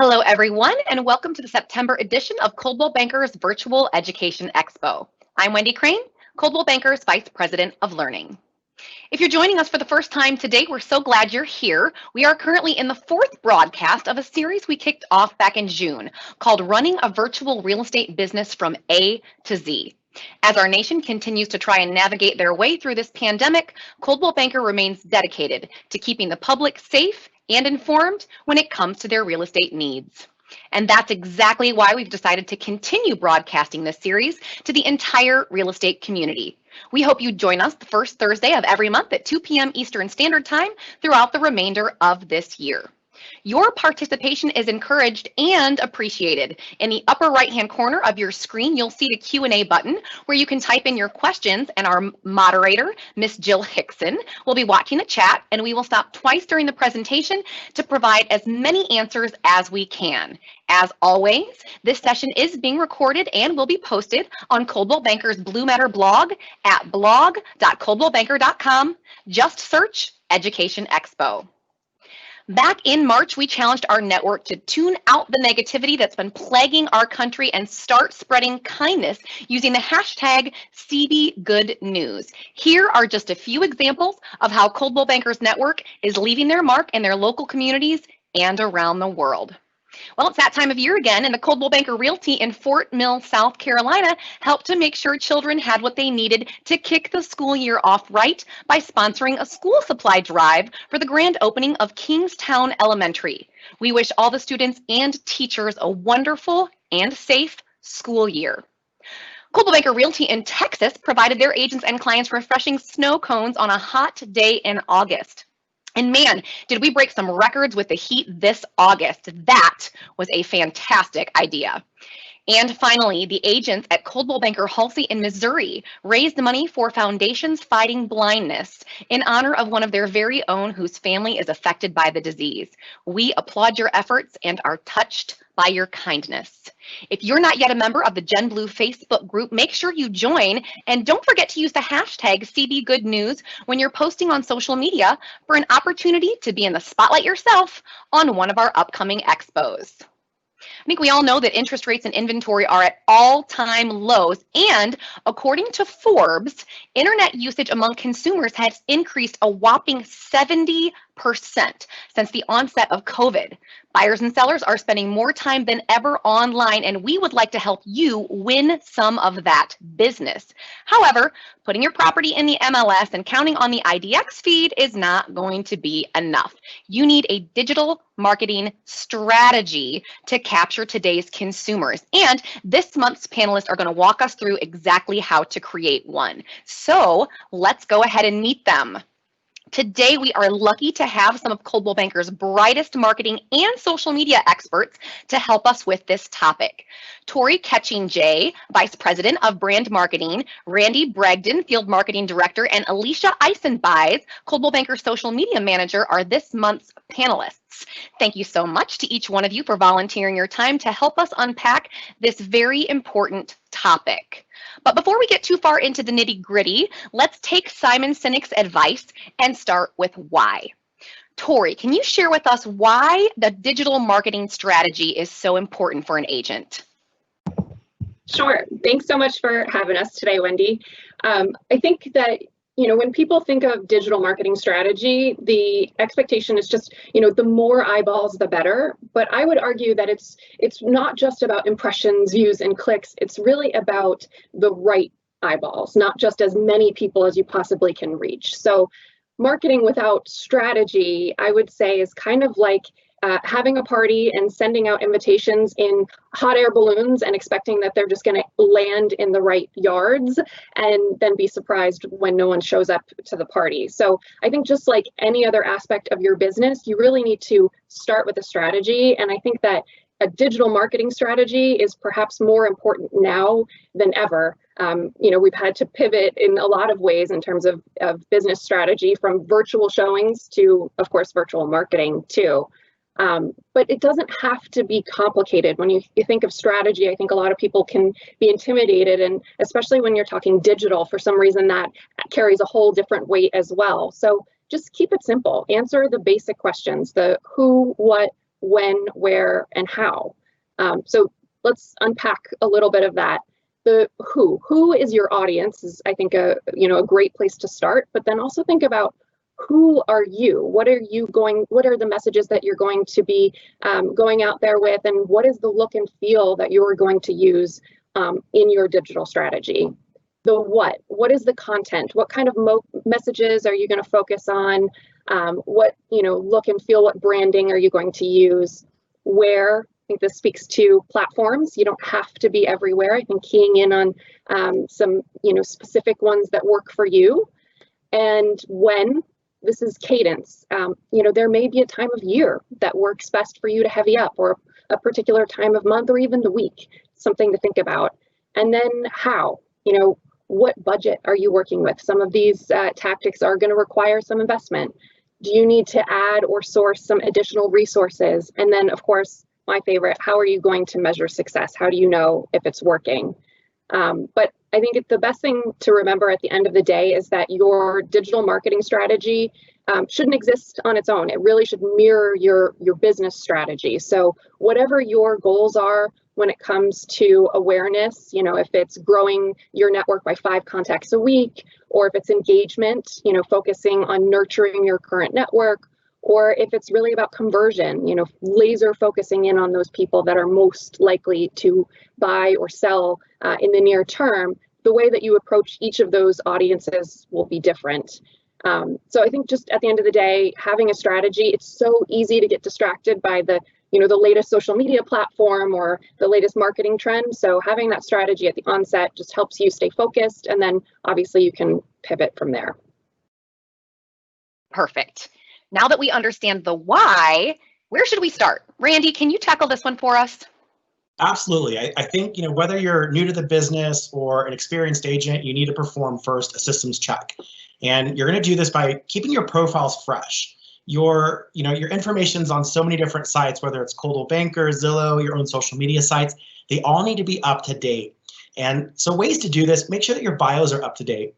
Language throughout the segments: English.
Hello, everyone, and welcome to the September edition of Coldwell Banker's Virtual Education Expo. I'm Wendy Crane, Coldwell Banker's Vice President of Learning. If you're joining us for the first time today, we're so glad you're here. We are currently in the fourth broadcast of a series we kicked off back in June called Running a Virtual Real Estate Business from A to Z. As our nation continues to try and navigate their way through this pandemic, Coldwell Banker remains dedicated to keeping the public safe and informed when it comes to their real estate needs. And that's exactly why we've decided to continue broadcasting this series to the entire real estate community. We hope you join us the first Thursday of every month at 2 p.m. Eastern Standard Time throughout the remainder of this year. Your participation is encouraged and appreciated. In the upper right-hand corner of your screen, you'll see the Q&A button where you can type in your questions, and our moderator, Miss Jill Hickson, will be watching the chat, and we will stop twice during the presentation to provide as many answers as we can. As always, this session is being recorded and will be posted on Coldwell Banker's Blue Matter blog at blog.coldwellbanker.com. Just search Education Expo. Back in March, we challenged our network to tune out the negativity that's been plaguing our country and start spreading kindness using the hashtag CBGOODNEWS. Here are just a few examples of how Coldwell Bankers Network is leaving their mark in their local communities and around the world. Well, it's that time of year again, and the Coldwell Banker Realty in Fort Mill, South Carolina, helped to make sure children had what they needed to kick the school year off right by sponsoring a school supply drive for the grand opening of Kingstown Elementary. We wish all the students and teachers a wonderful and safe school year. Coldwell Banker Realty in Texas provided their agents and clients refreshing snow cones on a hot day in August. And man, did we break some records with the heat this August. That was a fantastic idea. And finally, the agents at Coldwell Banker Halsey in Missouri raised money for Foundations Fighting Blindness in honor of one of their very own whose family is affected by the disease. We applaud your efforts and are touched by your kindness. If you're not yet a member of the Gen Blue Facebook group, make sure you join, and don't forget to use the hashtag CBGoodNews when you're posting on social media for an opportunity to be in the spotlight yourself on one of our upcoming expos. I think we all know that interest rates and inventory are at all-time lows, and according to Forbes, internet usage among consumers has increased a whopping 70% since the onset of COVID. Buyers and sellers are spending more time than ever online, and we would like to help you win some of that business. However, putting your property in the MLS and counting on the IDX feed is not going to be enough. You need a digital marketing strategy to capture today's consumers. And this month's panelists are going to walk us through exactly how to create one. So let's go ahead and meet them. Today, we are lucky to have some of Coldwell Banker's brightest marketing and social media experts to help us with this topic. Tori Ketching-Jay, Vice President of Brand Marketing, Randy Bragdon, Field Marketing Director, and Alicia Eisenbeis, Coldwell Banker's Social Media Manager, are this month's panelists. Thank you so much to each one of you for volunteering your time to help us unpack this very important topic. But before we get too far into the nitty-gritty, let's take Simon Sinek's advice and start with why. Tori, can you share with us why the digital marketing strategy is so important for an agent? Sure. Thanks so much for having us today, Wendy. I think that when people think of digital marketing strategy, the expectation is just, the more eyeballs, the better. But I would argue that it's not just about impressions, views, and clicks. It's really about the right eyeballs, not just as many people as you possibly can reach. So marketing without strategy, I would say, is kind of like having a party and sending out invitations in hot air balloons and expecting that they're just going to land in the right yards and then be surprised when no one shows up to the party. So I think just like any other aspect of your business, you really need to start with a strategy. And I think that a digital marketing strategy is perhaps more important now than ever. We've had to pivot in a lot of ways in terms of business strategy, from virtual showings to, of course, virtual marketing too. But it doesn't have to be complicated. When you think of strategy, I think a lot of people can be intimidated, and especially when you're talking digital, for some reason that carries a whole different weight as well. So just keep it simple. Answer the basic questions, the who, what, when, where, and how. So let's unpack a little bit of that. The who is your audience is, I think, a great place to start, but then also think about who are you? What are the messages that you're going to be going out there with, and what is the look and feel that you're going to use in your digital strategy? The what is the content? What kind of messages are you going to focus on? What look and feel, what branding are you going to use? Where? I think this speaks to platforms. You don't have to be everywhere. I think keying in on some specific ones that work for you. And when, this is cadence. There may be a time of year that works best for you to heavy up, or a particular time of month, or even the week. Something to think about. And then how? What budget are you working with? Some of these tactics are going to require some investment. Do you need to add or source some additional resources? And then, of course, my favorite, how are you going to measure success? How do you know if it's working? But I think the best thing to remember at the end of the day is that your digital marketing strategy shouldn't exist on its own. It really should mirror your business strategy. So whatever your goals are when it comes to awareness, if it's growing your network by 5 contacts a week, or if it's engagement, focusing on nurturing your current network, or if it's really about conversion, laser focusing in on those people that are most likely to buy or sell in the near term, the way that you approach each of those audiences will be different. So I think just at the end of the day, having a strategy, it's so easy to get distracted by the latest social media platform or the latest marketing trend. So having that strategy at the onset just helps you stay focused, and then obviously you can pivot from there. Perfect. Now that we understand the why, where should we start? Randy, can you tackle this one for us? Absolutely. I think, whether you're new to the business or an experienced agent, you need to perform first a systems check. And you're going to do this by keeping your profiles fresh. Your information's on so many different sites, whether it's Coldwell Banker, Zillow, your own social media sites, they all need to be up to date. And so ways to do this, make sure that your bios are up to date.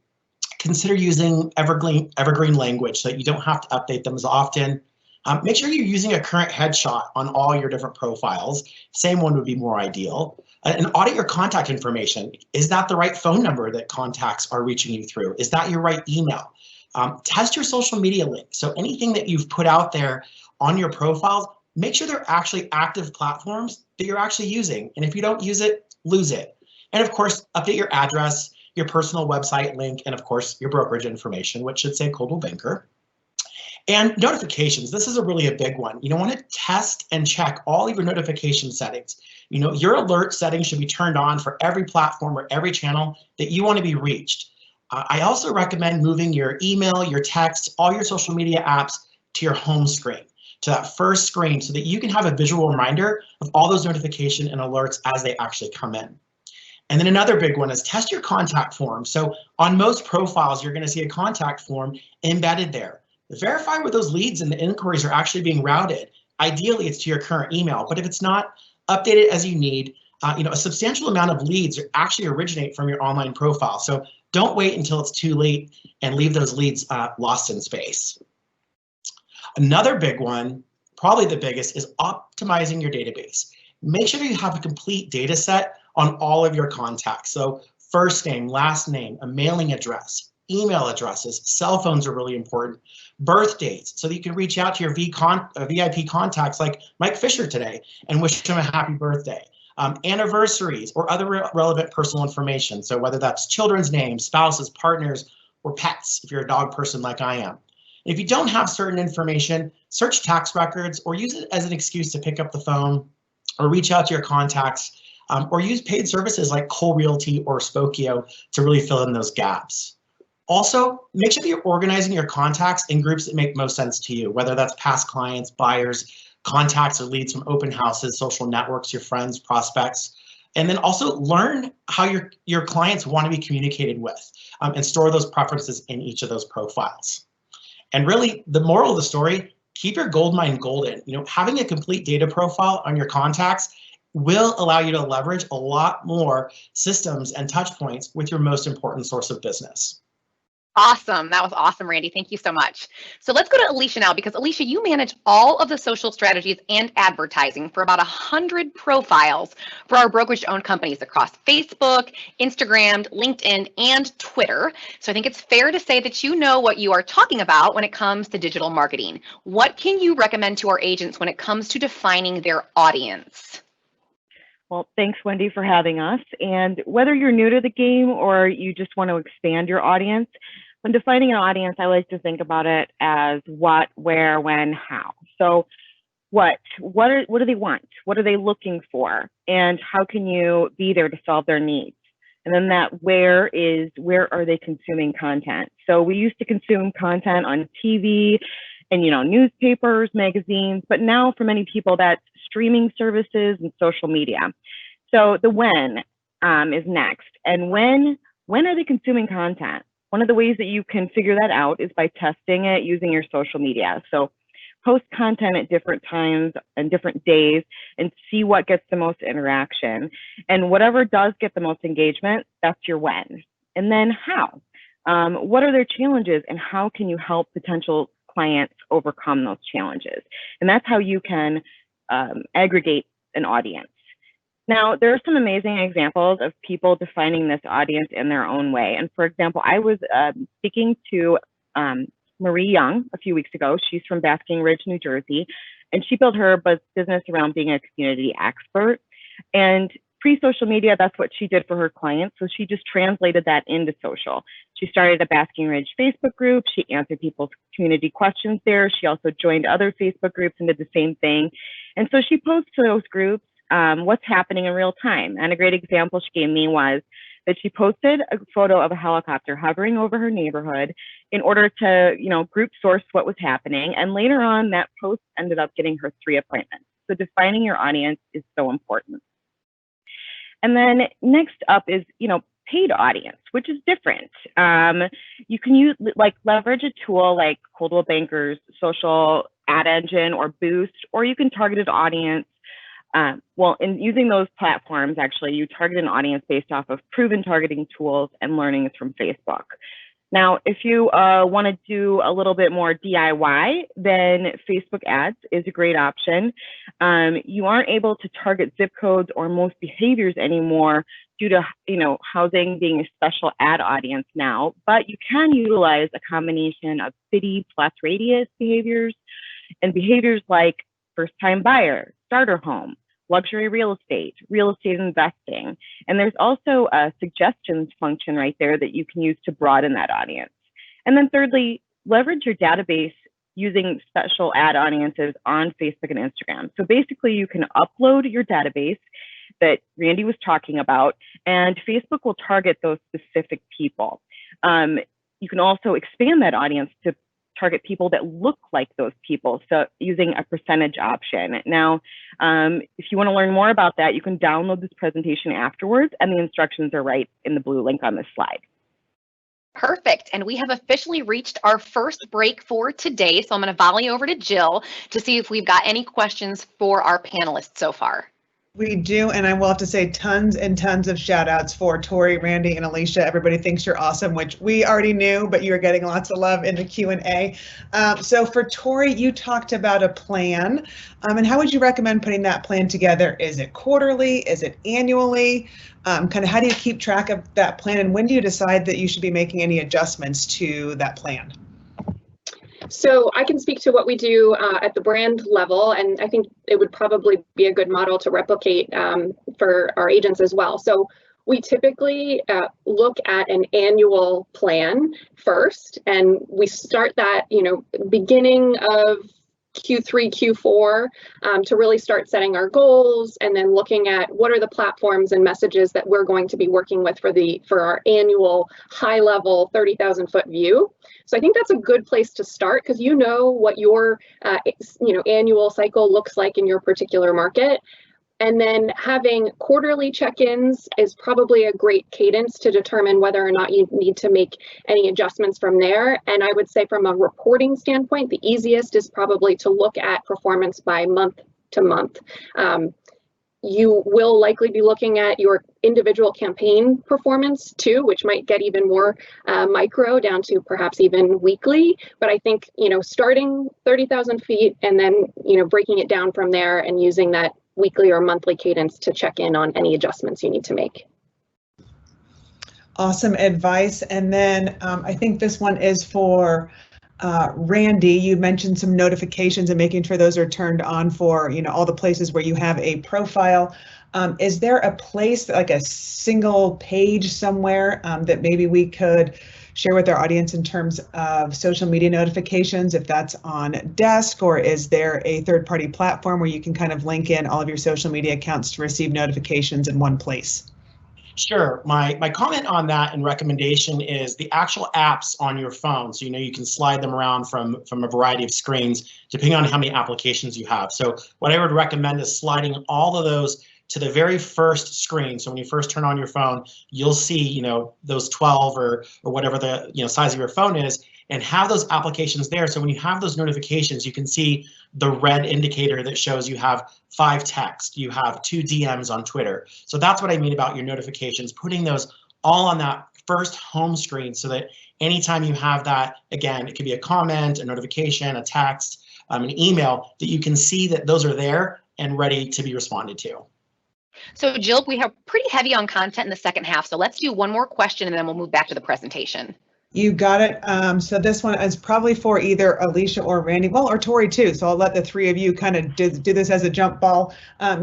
Consider using evergreen language so that you don't have to update them as often. Make sure you're using a current headshot on all your different profiles. Same one would be more ideal. And audit your contact information. Is that the right phone number that contacts are reaching you through? Is that your right email? Test your social media links. So anything that you've put out there on your profiles, make sure they're actually active platforms that you're actually using. And if you don't use it, lose it. And of course, update your address, your personal website link, and of course, your brokerage information, which should say Coldwell Banker. And notifications, this is a big one. You want to test and check all of your notification settings. Your alert settings should be turned on for every platform or every channel that you want to be reached. I also recommend moving your email, your text, all your social media apps to your home screen, to that first screen, so that you can have a visual reminder of all those notifications and alerts as they actually come in. And then another big one is test your contact form. So on most profiles, you're going to see a contact form embedded there. Verify where those leads and the inquiries are actually being routed. Ideally, it's to your current email, but if it's not, update it as you need. A substantial amount of leads actually originate from your online profile. So don't wait until it's too late and leave those leads lost in space. Another big one, probably the biggest, is optimizing your database. Make sure that you have a complete data set on all of your contacts. So first name, last name, a mailing address, email addresses, cell phones are really important, birth dates, so that you can reach out to your VIP contacts like Mike Fisher today and wish him a happy birthday. Anniversaries or other relevant personal information. So whether that's children's names, spouses, partners, or pets, if you're a dog person like I am. If you don't have certain information, search tax records or use it as an excuse to pick up the phone or reach out to your contacts, or use paid services like Cole Realty or Spokio to really fill in those gaps. Also, make sure that you're organizing your contacts in groups that make most sense to you, whether that's past clients, buyers, contacts or leads from open houses, social networks, your friends, prospects. And then also learn how your clients want to be communicated with, and store those preferences in each of those profiles. And really, the moral of the story, keep your gold mine golden. Having a complete data profile on your contacts will allow you to leverage a lot more systems and touch points with your most important source of business. Awesome. That was awesome, Randy. Thank you so much. So let's go to Alicia now, because Alicia, you manage all of the social strategies and advertising for about 100 profiles for our brokerage-owned companies across Facebook, Instagram, LinkedIn, and Twitter. So I think it's fair to say that you know what you are talking about when it comes to digital marketing. What can you recommend to our agents when it comes to defining their audience? Well, thanks, Wendy, for having us. And whether you're new to the game or you just want to expand your audience, when defining an audience, I like to think about it as what, where, when, how. So what do they want? What are they looking for? And how can you be there to solve their needs? And then that where are they consuming content? So we used to consume content on TV and, newspapers, magazines, but now for many people that's streaming services and social media. So the when is next. And when are they consuming content? One of the ways that you can figure that out is by testing it using your social media. So post content at different times and different days and see what gets the most interaction. And whatever does get the most engagement, that's your when. And then how? What are their challenges and how can you help potential clients overcome those challenges? And that's how you can aggregate an audience. Now, there are some amazing examples of people defining this audience in their own way. And for example, I was speaking to Marie Young a few weeks ago. She's from Basking Ridge, New Jersey, and she built her business around being a community expert. And pre-social media, that's what she did for her clients. So she just translated that into social. She started a Basking Ridge Facebook group. She answered people's community questions there. She also joined other Facebook groups and did the same thing. And so she posts to those groups what's happening in real time. And a great example she gave me was that she posted a photo of a helicopter hovering over her neighborhood in order to, group source what was happening. And later on, that post ended up getting her 3 appointments. So defining your audience is so important. And then next up is, paid audience, which is different. You can leverage a tool like Coldwell Banker's social ad engine or Boost, or you can target an audience. In using those platforms, actually, you target an audience based off of proven targeting tools and learnings from Facebook. Now, if you want to do a little bit more DIY, then Facebook ads is a great option. You aren't able to target zip codes or most behaviors anymore due to housing being a special ad audience now, but you can utilize a combination of city plus radius behaviors and behaviors like first-time buyer, starter home, luxury real estate investing. And there's also a suggestions function right there that you can use to broaden that audience. And then thirdly, leverage your database using special ad audiences on Facebook and Instagram. So basically you can upload your database that Randy was talking about, and Facebook will target those specific people. You can also expand that audience to target people that look like those people, so using a percentage option. Now, if you want to learn more about that, you can download this presentation afterwards, and the instructions are right in the blue link on this slide. Perfect. And we have officially reached our first break for today. So I'm going to volley over to Jill to see if we've got any questions for our panelists so far. We do, and I will have to say tons and tons of shout outs for Tori, Randy, and Alicia. Everybody thinks you're awesome, which we already knew, but you're getting lots of love in the Q&A. So for Tori, you talked about a plan, and how would you recommend putting that plan together? Is it quarterly? Is it annually? Kind of how do you keep track of that plan, and when do you decide that you should be making any adjustments to that plan? So I can speak to what we do at the brand level, and I think it would probably be a good model to replicate for our agents as well. So we typically look at an annual plan first, and we start that, beginning of Q3, Q4 to really start setting our goals, and then looking at what are the platforms and messages that we're going to be working with for our annual high level 30,000 foot view. So I think that's a good place to start, because you know what your annual cycle looks like in your particular market. And then having quarterly check-ins is probably a great cadence to determine whether or not you need to make any adjustments from there. And I would say from a reporting standpoint, the easiest is probably to look at performance by month to month. You will likely be looking at your individual campaign performance too, which might get even more micro, down to perhaps even weekly. But I think, starting 30,000 feet and then, breaking it down from there and using that weekly or monthly cadence to check in on any adjustments you need to make. Awesome advice. And then I think this one is for Randy. You mentioned some notifications and making sure those are turned on for, all the places where you have a profile. Is there a place, like a single page somewhere that maybe we could share with our audience in terms of social media notifications, if that's on Desk, or is there a third-party platform where you can kind of link in all of your social media accounts to receive notifications in one place? Sure. My comment on that and recommendation is the actual apps on your phone. So, you can slide them around from a variety of screens, depending on how many applications you have. So what I would recommend is sliding all of those to the very first screen. So when you first turn on your phone, you'll see, those 12 or whatever the, size of your phone is, and have those applications there. So when you have those notifications, you can see the red indicator that shows you have 5 texts, you have 2 DMs on Twitter. So that's what I mean about your notifications, putting those all on that first home screen so that anytime you have that, again, it could be a comment, a notification, a text, an email, that you can see that those are there and ready to be responded to. So Jill, we have pretty heavy on content in the second half. So let's do one more question and then we'll move back to the presentation. You got it. So this one is probably for either Alicia or Randy, or Tori too. So I'll let the three of you kind of do this as a jump ball.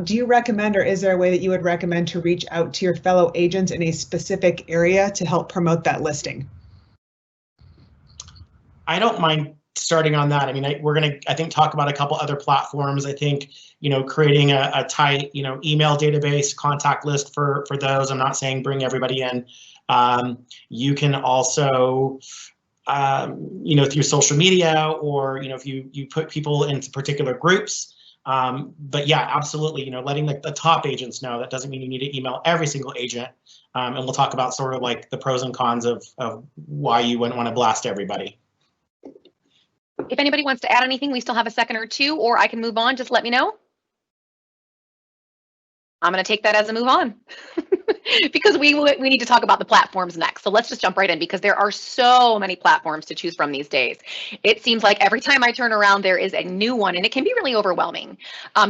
Do you recommend, or is there a way that you would recommend to reach out to your fellow agents in a specific area to help promote that listing? I don't mind starting on that. I mean, we're going to, I think, talk about a couple other platforms. I think, creating a tight, email database, contact list for those. I'm not saying bring everybody in. You can also, through social media, or, if you put people into particular groups. But yeah, absolutely, letting the top agents know. That doesn't mean you need to email every single agent. And we'll talk about sort of like the pros and cons of why you wouldn't want to blast everybody. If anybody wants to add anything, we still have a second or two, or I can move on. Just let me know. I'm going to take that as a move on because we need to talk about the platforms next. So let's just jump right in, because there are so many platforms to choose from these days. It seems like every time I turn around, there is a new one, and it can be really overwhelming.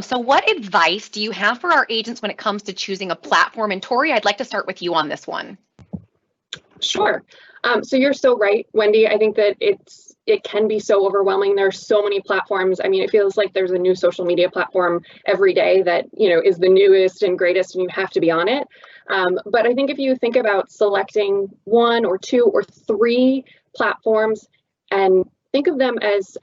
So what advice do you have for our agents when it comes to choosing a platform? And Tori, I'd like to start with you on this one. Sure. So you're so right, Wendy. I think that it can be so overwhelming. There are so many platforms. I mean, it feels like there's a new social media platform every day that, is the newest and greatest, and you have to be on it. But I think if you think about selecting 1 or 2 or 3 platforms and think of them as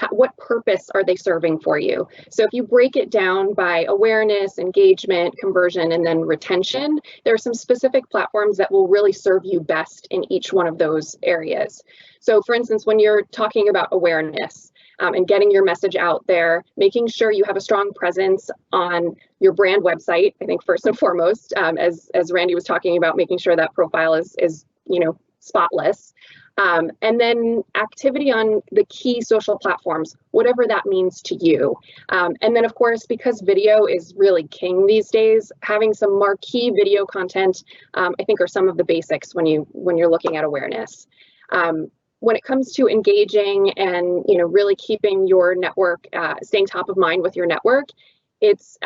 what purpose are they serving for you? So if you break it down by awareness, engagement, conversion, and then retention, there are some specific platforms that will really serve you best in each one of those areas. So for instance, when you're talking about awareness and getting your message out there, making sure you have a strong presence on your brand website, I think first and foremost, as Randy was talking about, making sure that profile is spotless. And then activity on the key social platforms, whatever that means to you. And then, of course, because video is really king these days, having some marquee video content, I think, are some of the basics when you're looking at awareness. When it comes to engaging and really keeping your network, staying top of mind with your network, it's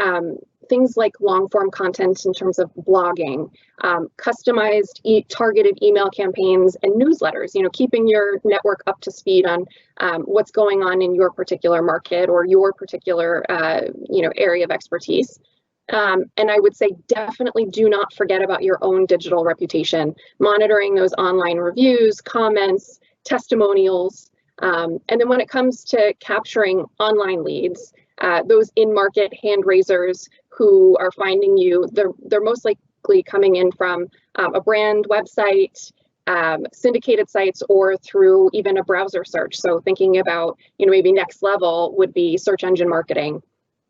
things like long form content in terms of blogging, customized targeted email campaigns, and newsletters, keeping your network up to speed on what's going on in your particular market or your particular area of expertise. And I would say definitely do not forget about your own digital reputation, monitoring those online reviews, comments, testimonials. And then when it comes to capturing online leads, those in-market hand raisers who are finding you, they're most likely coming in from a brand website, syndicated sites, or through even a browser search. So thinking about, maybe next level would be search engine marketing.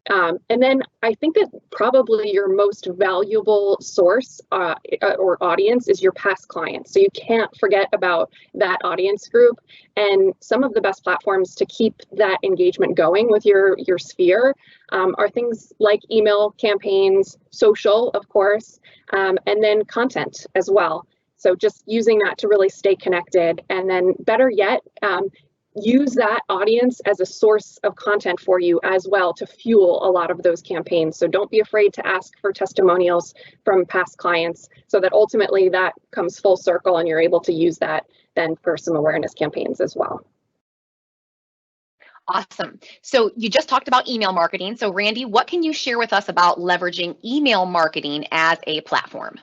And then I think that probably your most valuable source or audience is your past clients. So you can't forget about that audience group. And some of the best platforms to keep that engagement going with your sphere are things like email campaigns, social, of course, and then content as well. So just using that to really stay connected. And then better yet, use that audience as a source of content for you as well to fuel a lot of those campaigns. So don't be afraid to ask for testimonials from past clients so that ultimately that comes full circle and you're able to use that then for some awareness campaigns as well. Awesome. So you just talked about email marketing. So Randy, what can you share with us about leveraging email marketing as a platform?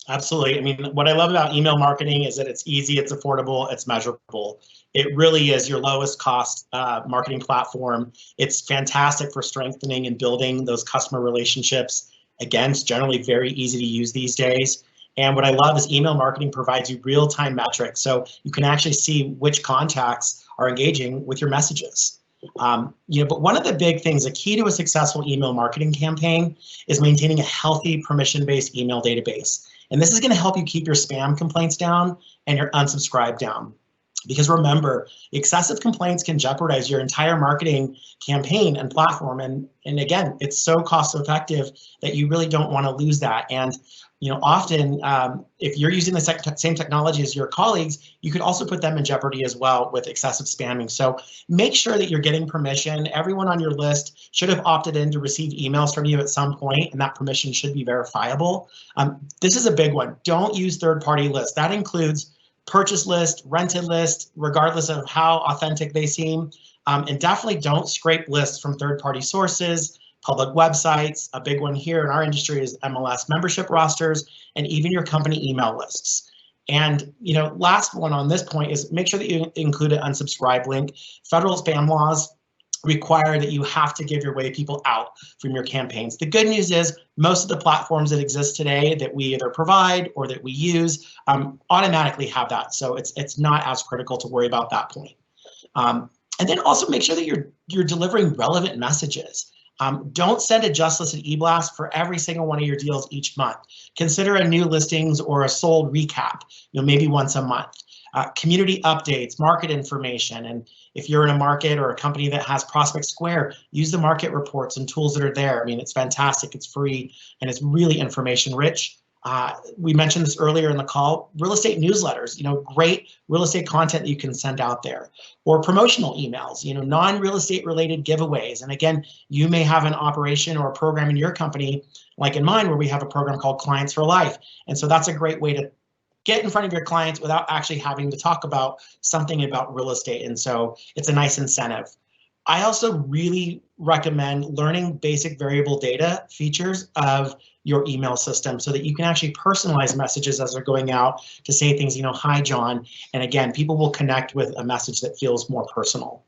Absolutely. I mean, what I love about email marketing is that it's easy, it's affordable, it's measurable. It really is your lowest cost marketing platform. It's fantastic for strengthening and building those customer relationships. Again, it's generally very easy to use these days. And what I love is email marketing provides you real-time metrics. So you can actually see which contacts are engaging with your messages. But one of the big things, a key to a successful email marketing campaign is maintaining a healthy permission-based email database. And this is going to help you keep your spam complaints down and your unsubscribe down. Because remember, excessive complaints can jeopardize your entire marketing campaign and platform. And again, it's so cost effective that you really don't want to lose that. And often if you're using the same technology as your colleagues, you could also put them in jeopardy as well with excessive spamming. So make sure that you're getting permission. Everyone on your list should have opted in to receive emails from you at some point, and that permission should be verifiable. This is a big one. Don't use third-party lists. That includes purchase list, rented list, regardless of how authentic they seem. And definitely don't scrape lists from third-party sources, public websites. A big one here in our industry is MLS membership rosters, and even your company email lists. And last one on this point is make sure that you include an unsubscribe link. Federal spam laws require that you have to give your way people out from your campaigns. The good news is most of the platforms that exist today that we either provide or that we use automatically have that. So it's not as critical to worry about that point. And then also make sure that you're delivering relevant messages. Don't send a just listed e-blast for every single one of your deals each month. Consider a new listings or a sold recap, maybe once a month. Community updates, market information, and if you're in a market or a company that has Prospect Square, use the market reports and tools that are there. I mean, it's fantastic, it's free, and it's really information rich. We mentioned this earlier in the call, real estate newsletters, great real estate content that you can send out there, or promotional emails, non-real estate related giveaways. And again, you may have an operation or a program in your company, like in mine, where we have a program called Clients for Life. And so that's a great way to get in front of your clients without actually having to talk about something about real estate. And so it's a nice incentive. I also really recommend learning basic variable data features of your email system so that you can actually personalize messages as they're going out to say things, hi, John. And again, people will connect with a message that feels more personal.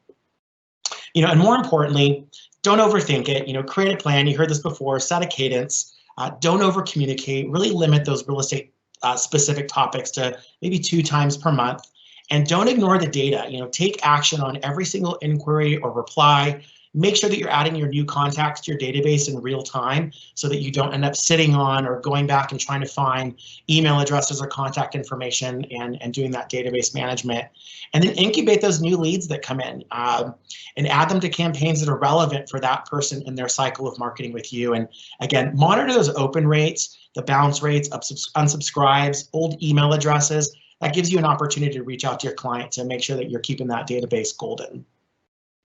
And more importantly, don't overthink it. Create a plan. You heard this before, set a cadence. Don't over communicate, really limit those real estate specific topics to maybe 2 times per month. And don't ignore the data. Take action on every single inquiry or reply. Make sure that you're adding your new contacts to your database in real time so that you don't end up sitting on or going back and trying to find email addresses or contact information and doing that database management. And then incubate those new leads that come in and add them to campaigns that are relevant for that person in their cycle of marketing with you. And again, monitor those open rates, the bounce rates, unsubscribes, old email addresses. That gives you an opportunity to reach out to your client to make sure that you're keeping that database golden.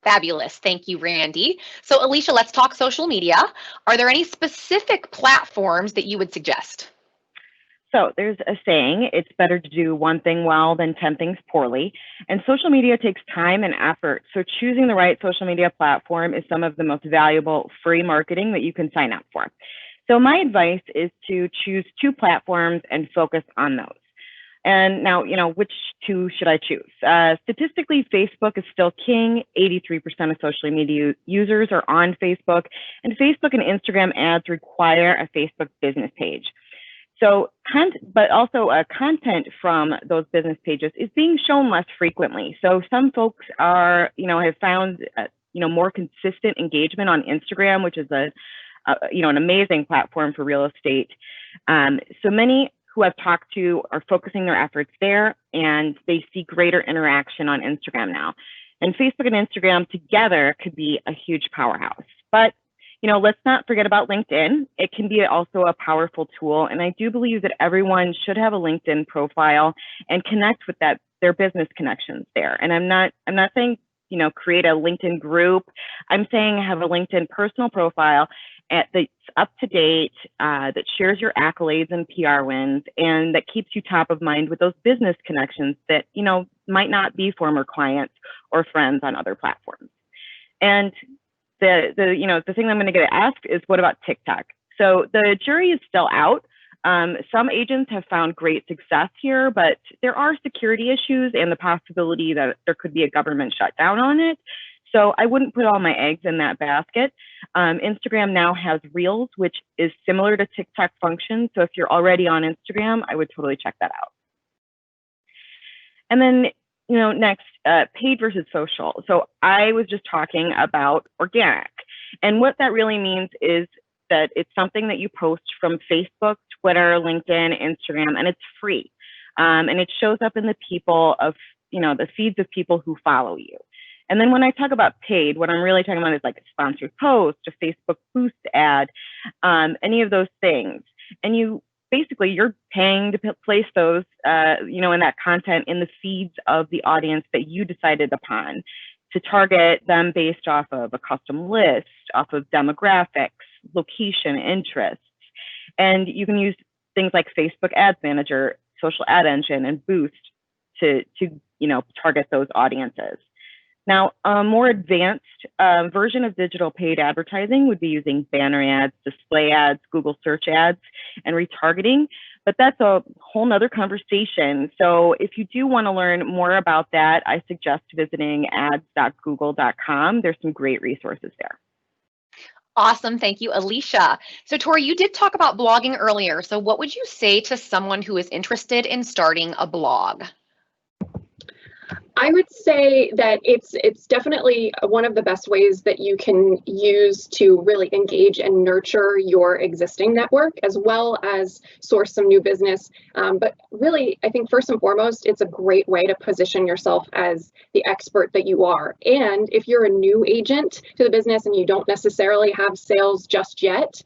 Fabulous. Thank you, Randy. So Alicia, let's talk social media. Are there any specific platforms that you would suggest? So there's a saying, it's better to do one thing well than 10 things poorly. And social media takes time and effort. So choosing the right social media platform is some of the most valuable free marketing that you can sign up for. So my advice is to choose 2 platforms and focus on those. And now, which 2 should I choose? Statistically, Facebook is still king. 83% of social media users are on Facebook, and Facebook and Instagram ads require a Facebook business page. So, but also content from those business pages is being shown less frequently. So some folks are, have found more consistent engagement on Instagram, which is an amazing platform for real estate. So many who I've talked to are focusing their efforts there, and they see greater interaction on Instagram now. And Facebook and Instagram together could be a huge powerhouse. But let's not forget about LinkedIn. It can be also a powerful tool, and I do believe that everyone should have a LinkedIn profile and connect with their business connections there. And I'm not saying create a LinkedIn group. I'm saying have a LinkedIn personal profile that's up to date, that shares your accolades and PR wins, and that keeps you top of mind with those business connections that might not be former clients or friends on other platforms. And the thing I'm going to get asked is, what about TikTok? So the jury is still out. Some agents have found great success here, but there are security issues and the possibility that there could be a government shutdown on it. So I wouldn't put all my eggs in that basket. Instagram now has Reels, which is similar to TikTok function. So if you're already on Instagram, I would totally check that out. And then, next, paid versus social. So I was just talking about organic. And what that really means is that it's something that you post from Facebook, Twitter, LinkedIn, Instagram, and it's free. And it shows up in the the feeds of people who follow you. And then when I talk about paid, what I'm really talking about is like a sponsored post, a Facebook boost ad, any of those things. And you're paying to place those, in that content in the feeds of the audience that you decided upon, to target them based off of a custom list, off of demographics, location, interests. And you can use things like Facebook Ads Manager, Social Ad Engine, and Boost to target those audiences. Now, a more advanced version of digital paid advertising would be using banner ads, display ads, Google search ads, and retargeting, but that's a whole nother conversation. So if you do want to learn more about that, I suggest visiting ads.google.com. There's some great resources there. Awesome. Thank you, Alicia. So Tori, you did talk about blogging earlier. So what would you say to someone who is interested in starting a blog? I would say that it's definitely one of the best ways that you can use to really engage and nurture your existing network, as well as source some new business. But really, I think first and foremost, it's a great way to position yourself as the expert that you are. And if you're a new agent to the business and you don't necessarily have sales just yet,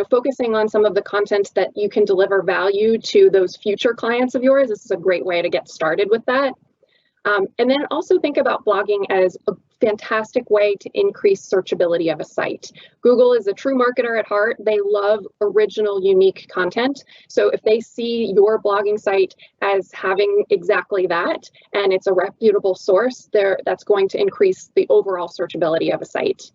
focusing on some of the content that you can deliver value to those future clients of yours, this is a great way to get started with that. And then also think about blogging as a fantastic way to increase searchability of a site. Google is a true marketer at heart. They love original, unique content. So if they see your blogging site as having exactly that, and it's a reputable source, that's going to increase the overall searchability of a site.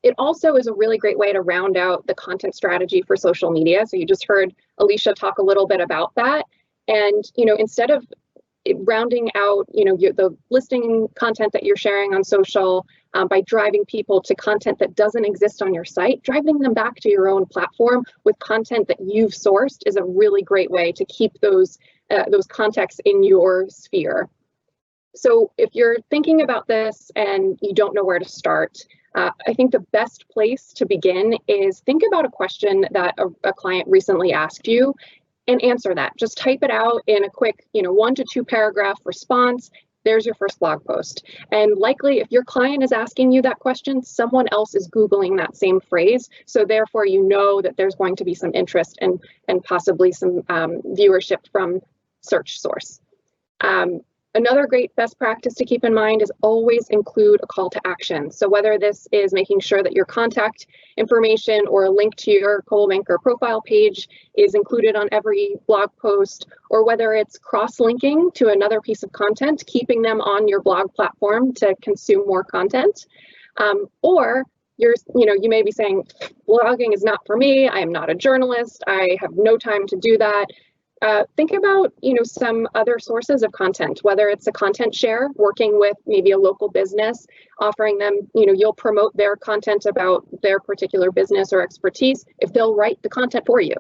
It also is a really great way to round out the content strategy for social media. So you just heard Alicia talk a little bit about that. And, instead of rounding out, the listing content that you're sharing on social by driving people to content that doesn't exist on your site, driving them back to your own platform with content that you've sourced is a really great way to keep those contexts in your sphere. So if you're thinking about this and you don't know where to start, I think the best place to begin is think about a question that a client recently asked you and answer that. Just type it out in a quick, 1 to 2 paragraph response. There's your first blog post. And likely, if your client is asking you that question, someone else is Googling that same phrase. So therefore, that there's going to be some interest and possibly some viewership from search source. Another great best practice to keep in mind is always include a call to action. So whether this is making sure that your contact information or a link to your Coldwell Banker profile page is included on every blog post, or whether it's cross-linking to another piece of content, keeping them on your blog platform to consume more content, or you may be saying, blogging is not for me. I am not a journalist. I have no time to do that. Think about, some other sources of content, whether it's a content share, working with maybe a local business, offering them, you'll promote their content about their particular business or expertise if they'll write the content for you.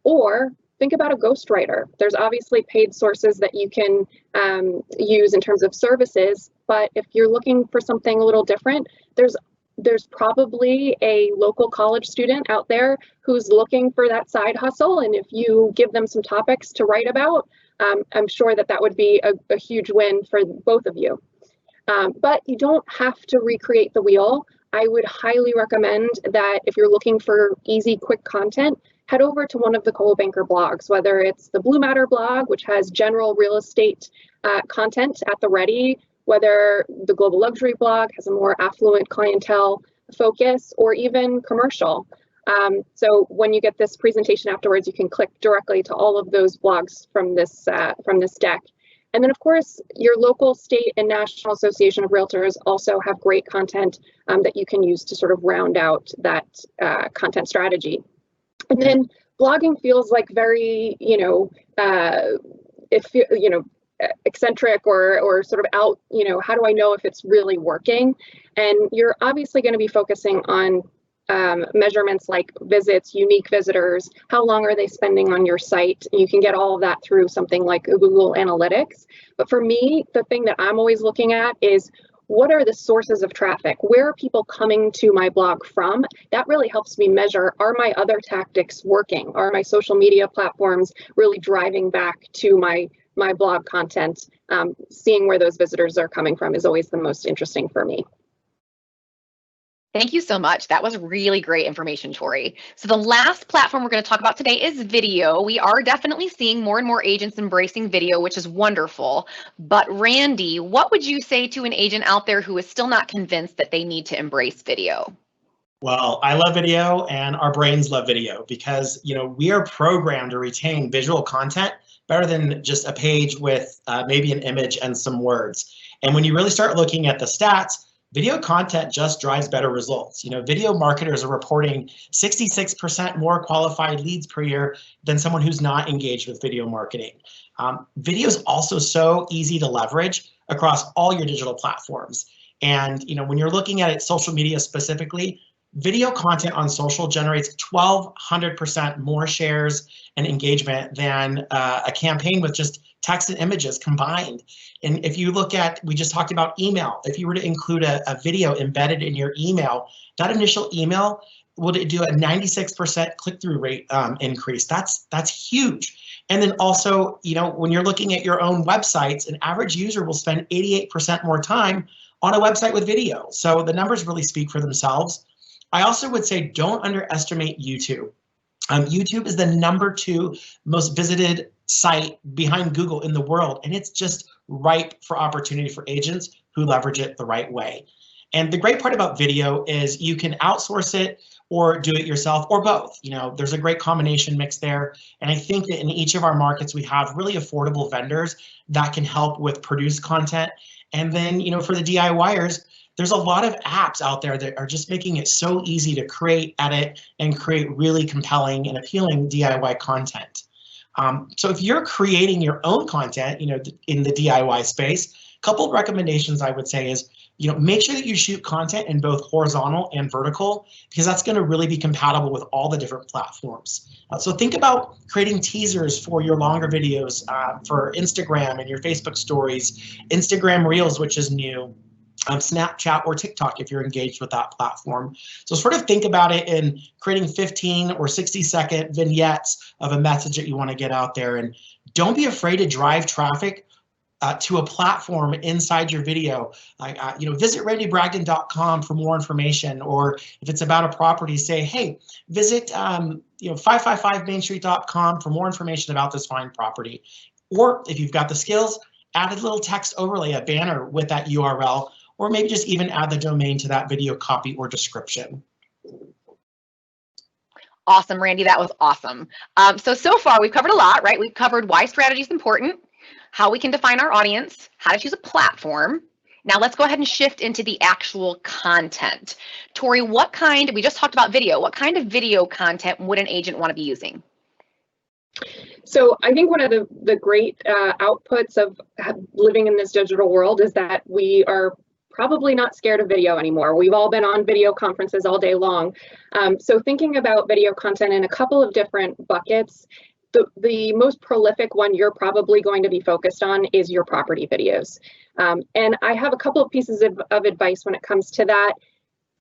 Or think about a ghostwriter. There's obviously paid sources that you can use in terms of services. but if you're looking for something a little different, there's probably a local college student out there who's looking for that side hustle. And if you give them some topics to write about, I'm sure that would be a huge win for both of you. But you don't have to recreate the wheel. I would highly recommend that if you're looking for easy, quick content, head over to one of the Coldwell Banker blogs, whether it's the Blue Matter blog, which has general real estate content at the ready, whether the Global Luxury blog has a more affluent clientele focus, or even commercial. So when you get this presentation afterwards, you can click directly to all of those blogs from this deck. And then, of course, your local, state, and national association of realtors also have great content that you can use to sort of round out that content strategy. And then blogging feels like very, eccentric or sort of out, how do I know if it's really working? And you're obviously going to be focusing on measurements like visits, unique visitors, how long are they spending on your site? And you can get all of that through something like Google Analytics. But for me, the thing that I'm always looking at is, what are the sources of traffic? Where are people coming to my blog from? That really helps me measure, are my other tactics working? Are my social media platforms really driving back to my blog content? Seeing where those visitors are coming from is always the most interesting for me. Thank you so much. That was really great information, Tori. So the last platform we're going to talk about today is video. We are definitely seeing more and more agents embracing video, which is wonderful. But Randy, what would you say to an agent out there who is still not convinced that they need to embrace video? Well, I love video and our brains love video because, we are programmed to retain visual content better than just a page with maybe an image and some words. And when you really start looking at the stats, video content just drives better results. Video marketers are reporting 66% more qualified leads per year than someone who's not engaged with video marketing. Video is also so easy to leverage across all your digital platforms. And when you're looking at it, social media specifically, video content on social generates 1,200% more shares and engagement than a campaign with just text and images combined. And if you look at, we just talked about email, if you were to include a video embedded in your email, that initial email would do a 96% click-through rate increase. That's huge. And then also, when you're looking at your own websites, an average user will spend 88% more time on a website with video. So the numbers really speak for themselves. I also would say don't underestimate YouTube. YouTube is the #2 most visited site behind Google in the world, and it's just ripe for opportunity for agents who leverage it the right way. And the great part about video is you can outsource it or do it yourself or both. There's a great combination mix there. And I think that in each of our markets, we have really affordable vendors that can help with produced content. And then, for the DIYers, there's a lot of apps out there that are just making it so easy to create, edit, and create really compelling and appealing DIY content. So if you're creating your own content, in the DIY space, a couple of recommendations I would say is, make sure that you shoot content in both horizontal and vertical, because that's going to really be compatible with all the different platforms. So think about creating teasers for your longer videos for Instagram and your Facebook stories, Instagram Reels, which is new, Snapchat or TikTok if you're engaged with that platform. So sort of think about it in creating 15 or 60-second vignettes of a message that you want to get out there. And don't be afraid to drive traffic to a platform inside your video. Visit randybragdon.com for more information, or if it's about a property, say, hey, visit 555mainstreet.com for more information about this fine property. Or if you've got the skills, add a little text overlay, a banner with that URL, or maybe just even add the domain to that video copy or description. Awesome, Randy, that was awesome. So far we've covered a lot, right? We've covered why strategy is important, how we can define our audience, how to choose a platform. Now let's go ahead and shift into the actual content. Tori, we just talked about video, what kind of video content would an agent want to be using? So I think one of the great outputs of living in this digital world is that we are probably not scared of video anymore. We've all been on video conferences all day long. So thinking about video content in a couple of different buckets, the most prolific one you're probably going to be focused on is your property videos. And I have a couple of pieces of advice when it comes to that.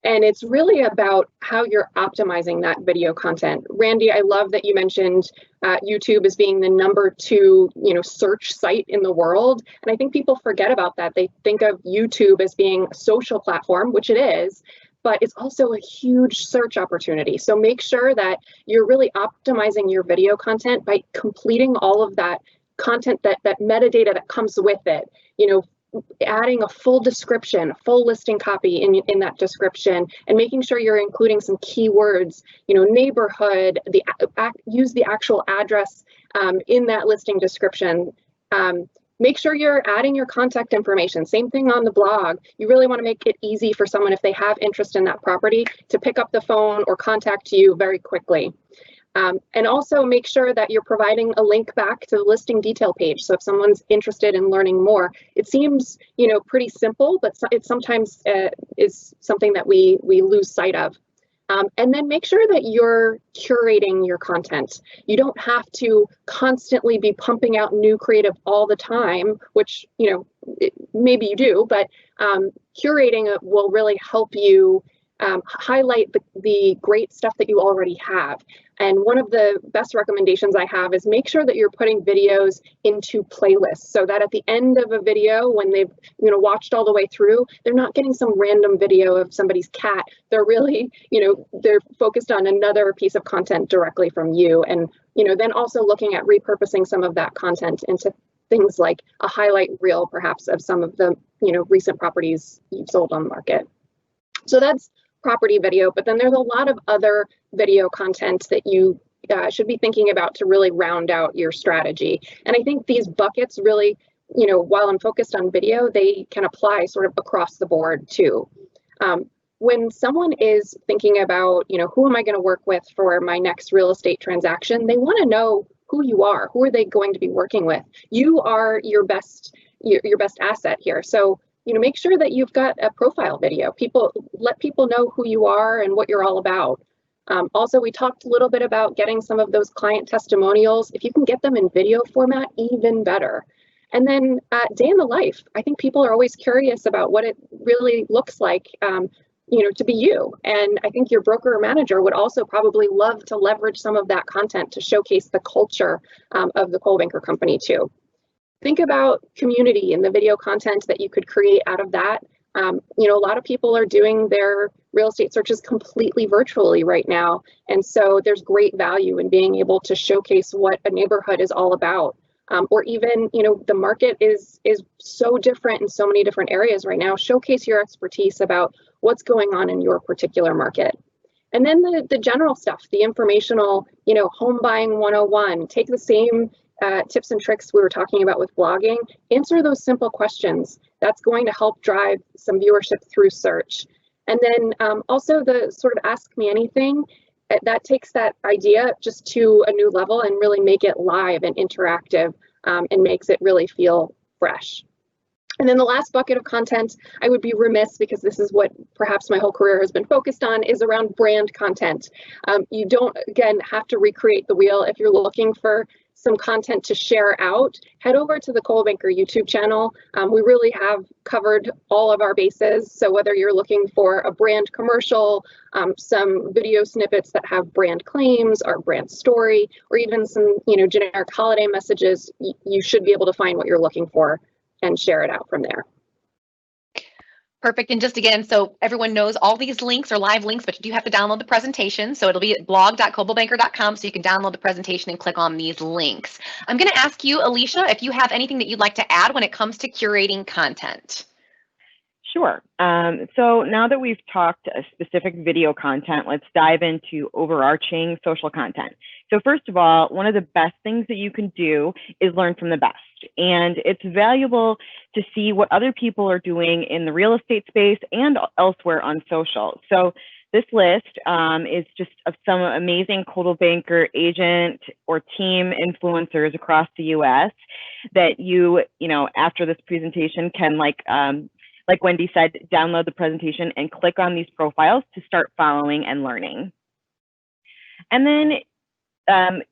And it's really about how you're optimizing that video content. Randy, I love that you mentioned YouTube as being the #2, search site in the world. And I think people forget about that. They think of YouTube as being a social platform, which it is, but it's also a huge search opportunity. So make sure that you're really optimizing your video content by completing all of that content, that metadata that comes with it. Adding a full description, full listing copy in that description, and making sure you're including some keywords, neighborhood, use the actual address in that listing description. Make sure you're adding your contact information. Same thing on the blog. You really want to make it easy for someone, if they have interest in that property, to pick up the phone or contact you very quickly. And also make sure that you're providing a link back to the listing detail page. So if someone's interested in learning more, it seems, pretty simple, but it sometimes is something that we lose sight of. And then make sure that you're curating your content. You don't have to constantly be pumping out new creative all the time, which, maybe you do, but curating it will really help you highlight the great stuff that you already have. And one of the best recommendations I have is make sure that you're putting videos into playlists, so that at the end of a video, when they've watched all the way through, they're not getting some random video of somebody's cat. They're really, they're focused on another piece of content directly from you. And then also looking at repurposing some of that content into things like a highlight reel, perhaps, of some of the recent properties you've sold on the market. So that's property video, but then there's a lot of other video content that you should be thinking about to really round out your strategy. And I think these buckets really, while I'm focused on video, they can apply sort of across the board too. When someone is thinking about, who am I going to work with for my next real estate transaction, they want to know who you are. Who are they going to be working with? You are your best asset here. So make sure that you've got a profile video. Let people know who you are and what you're all about. Also, we talked a little bit about getting some of those client testimonials. If you can get them in video format, even better. And then day in the life. I think people are always curious about what it really looks like, to be you. And I think your broker or manager would also probably love to leverage some of that content to showcase the culture of the Coldwell Banker Company too. Think about community and the video content that you could create out of that. A lot of people are doing their real estate searches completely virtually right now. And so there's great value in being able to showcase what a neighborhood is all about. Or even, the market is so different in so many different areas right now. Showcase your expertise about what's going on in your particular market. And then the general stuff, the informational, home buying 101, take the same tips and tricks we were talking about with blogging, answer those simple questions. That's going to help drive some viewership through search. And then also the sort of ask me anything, that takes that idea just to a new level and really make it live and interactive, and makes it really feel fresh. And then the last bucket of content, I would be remiss, because this is what perhaps my whole career has been focused on, is around brand content. You don't, again, have to recreate the wheel. If you're looking for some content to share out, head over to the Coldwell Banker YouTube channel. We really have covered all of our bases. So whether you're looking for a brand commercial, some video snippets that have brand claims or brand story, or even some generic holiday messages, you should be able to find what you're looking for and share it out from there. Perfect. And just again, so everyone knows, all these links are live links, but you do have to download the presentation. So it'll be at blog.coldwellbanker.com, so you can download the presentation and click on these links. I'm going to ask you, Alicia, if you have anything that you'd like to add when it comes to curating content. Sure. So now that we've talked specific video content, let's dive into overarching social content. So first of all, one of the best things that you can do is learn from the best. And it's valuable to see what other people are doing in the real estate space and elsewhere on social. So this list is just of some amazing Coldwell Banker agent or team influencers across the US that you after this presentation can, like Wendy said, download the presentation and click on these profiles to start following and learning. And then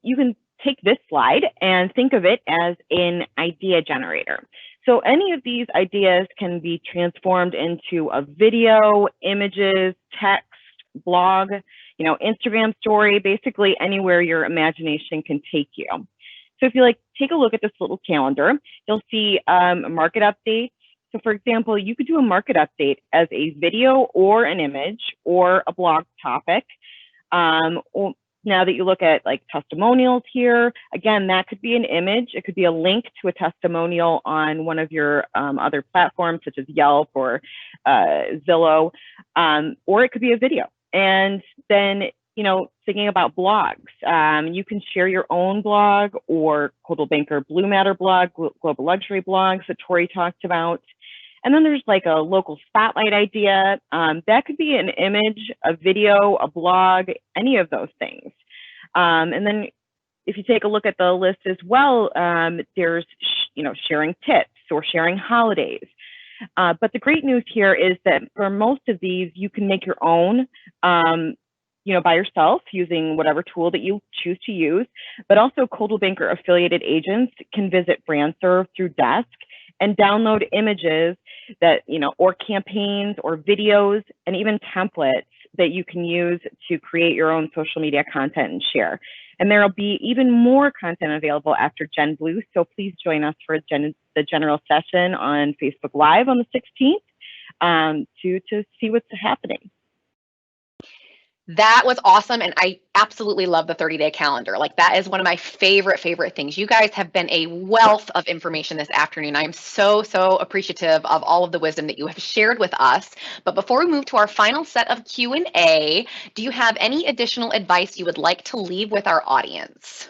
you can take this slide and think of it as an idea generator. So any of these ideas can be transformed into a video, images, text, blog, Instagram story, basically anywhere your imagination can take you. So if you take a look at this little calendar, you'll see market updates. So for example, you could do a market update as a video or an image or a blog topic. Now that you look at testimonials here, again, that could be an image. It could be a link to a testimonial on one of your other platforms, such as Yelp or Zillow, or it could be a video. And then, thinking about blogs, you can share your own blog or Coldwell Banker Blue Matter blog, Global Luxury blogs that Tori talked about. And then there's a local spotlight idea. That could be an image, a video, a blog, any of those things. And then if you take a look at the list as well, there's, sharing tips or sharing holidays. But the great news here is that for most of these, you can make your own, by yourself using whatever tool that you choose to use. But also Coldwell Banker affiliated agents can visit BrandServe through Desk and download images that, or campaigns or videos and even templates that you can use to create your own social media content and share. And there will be even more content available after Gen Blue. So please join us for the general session on Facebook Live on the 16th to see what's happening. That was awesome. And I absolutely love the 30-day calendar. That is one of my favorite things. You guys have been a wealth of information this afternoon. I am so appreciative of all of the wisdom that you have shared with us. But before we move to our final set of Q&A, do you have any additional advice you would like to leave with our audience?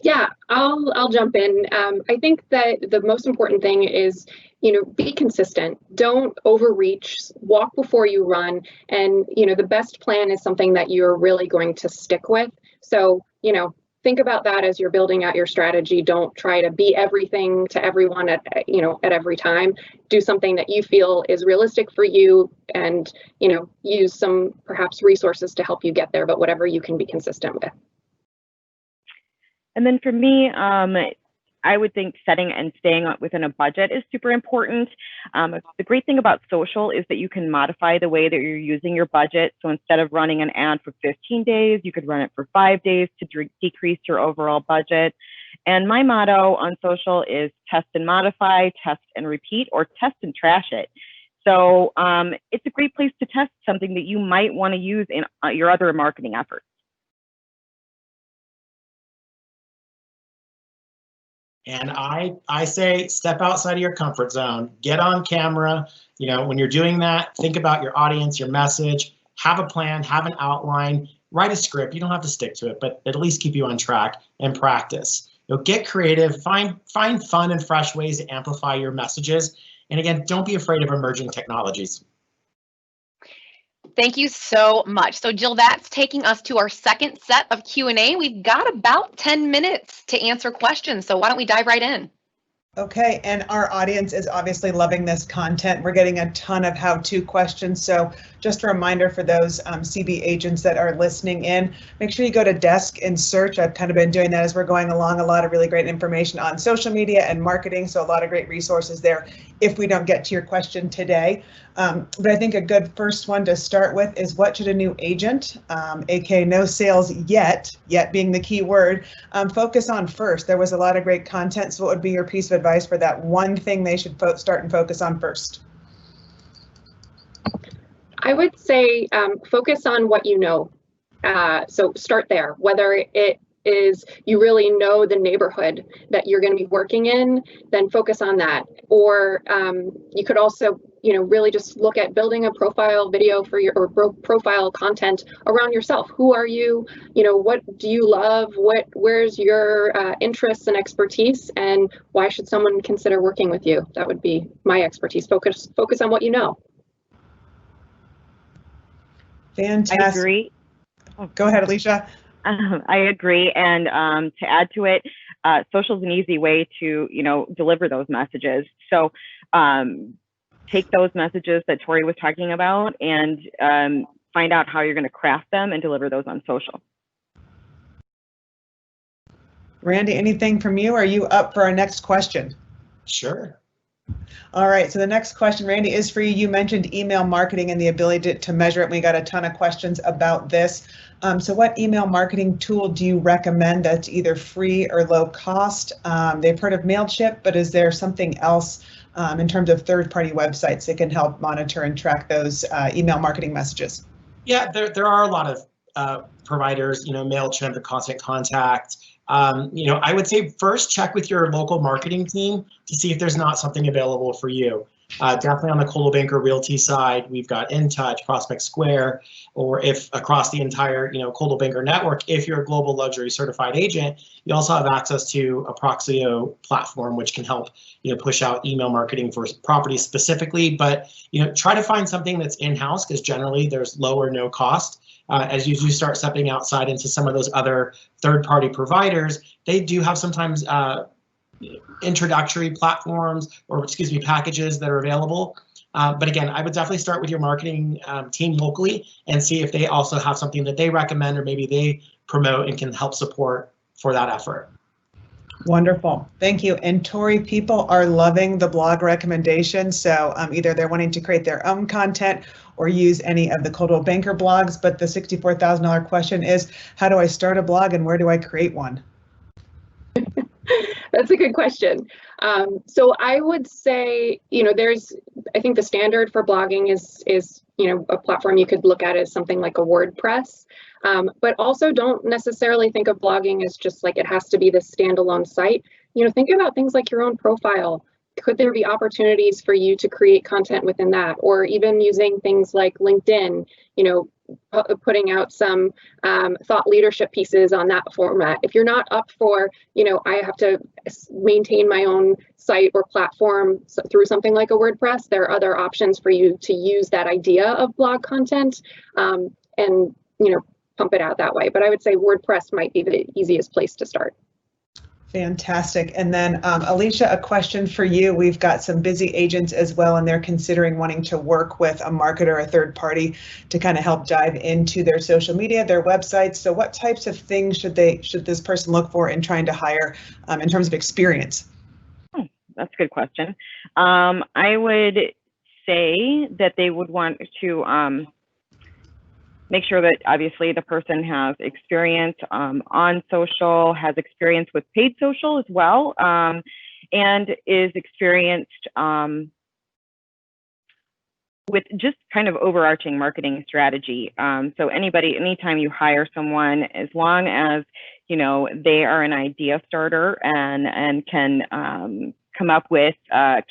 Yeah, I'll jump in. I think that the most important thing is, be consistent. Don't overreach. Walk before you run. And, the best plan is something that you're really going to stick with. So, think about that as you're building out your strategy. Don't try to be everything to everyone at every time. Do something that you feel is realistic for you and, use some perhaps resources to help you get there, but whatever you can be consistent with. And then for me, I would think setting and staying within a budget is super important. The great thing about social is that you can modify the way that you're using your budget. So instead of running an ad for 15 days, you could run it for 5 days to decrease your overall budget. And my motto on social is test and modify, test and repeat, or test and trash it. So it's a great place to test something that you might want to use in your other marketing efforts. And I say step outside of your comfort zone, get on camera. When you're doing that, think about your audience, your message, have a plan, have an outline, write a script. You don't have to stick to it, but at least keep you on track and practice. Get creative, find fun and fresh ways to amplify your messages. And again, don't be afraid of emerging technologies. Thank you so much. So Jill, that's taking us to our second set of Q&A. We've got about 10 minutes to answer questions. So why don't we dive right in? Okay, and our audience is obviously loving this content. We're getting a ton of how-to questions. So just a reminder for those CB agents that are listening in, make sure you go to Desk and search. I've kind of been doing that as we're going along. A lot of really great information on social media and marketing. So a lot of great resources there if we don't get to your question today. But I think a good first one to start with is what should a new agent, aka no sales yet being the key word, focus on first? There was a lot of great content. So what would be your piece of advice for that one thing they should start and focus on first? I would say focus on what you know. So start there, whether it is you really know the neighborhood that you're going to be working in, then focus on that. Or you could also, really just look at building a profile video for your or profile content around yourself. Who are you? What do you love? Where's your interests and expertise? And why should someone consider working with you? That would be my expertise. Focus on what you know. Fantastic. I agree. Oh, go ahead, Alicia. I agree. And to add to it, social is an easy way to, deliver those messages. So take those messages that Tori was talking about and find out how you're going to craft them and deliver those on social. Randy, anything from you? Or are you up for our next question? Sure. All right, so the next question, Randy, is for you. You mentioned email marketing and the ability to measure it. We got a ton of questions about this. So what email marketing tool do you recommend that's either free or low cost? They've heard of MailChimp, but is there something else in terms of third-party websites that can help monitor and track those email marketing messages? Yeah, there are a lot of providers, MailChimp, the Constant Contact. I would say first check with your local marketing team to see if there's not something available for you. Definitely on the Coldwell Banker Realty side, we've got InTouch, Prospect Square, or if across the entire, Coldwell Banker network, if you're a global luxury certified agent, you also have access to a Proxio platform, which can help, push out email marketing for properties specifically. But, try to find something that's in-house because generally there's low or no cost. As you start stepping outside into some of those other third-party providers, they do have sometimes introductory platforms or packages that are available. But again, I would definitely start with your marketing team locally and see if they also have something that they recommend or maybe they promote and can help support for that effort. Wonderful. Thank you. And Tori, people are loving the blog recommendations. So either they're wanting to create their own content or use any of the Coldwell Banker blogs. But the $64,000 question is, how do I start a blog and where do I create one? That's a good question. So I would say, I think the standard for blogging is a platform you could look at as something like a WordPress. But also don't necessarily think of blogging as just like it has to be this standalone site. Think about things like your own profile. Could there be opportunities for you to create content within that, or even using things like LinkedIn, putting out some thought leadership pieces on that format. If you're not up for, I have to maintain my own site or platform through something like a WordPress, there are other options for you to use that idea of blog content and, pump it out that way. But I would say WordPress might be the easiest place to start. Fantastic. And then Alicia, a question for you. We've got some busy agents as well, and they're considering wanting to work with a marketer, a third party, to kind of help dive into their social media, their websites. So what types of things should this person look for in trying to hire in terms of experience? That's a good question. I would say that they would want to make sure that obviously the person has experience on social, has experience with paid social as well, and is experienced with just kind of overarching marketing strategy. So anytime you hire someone, as long as they are an idea starter and can come up with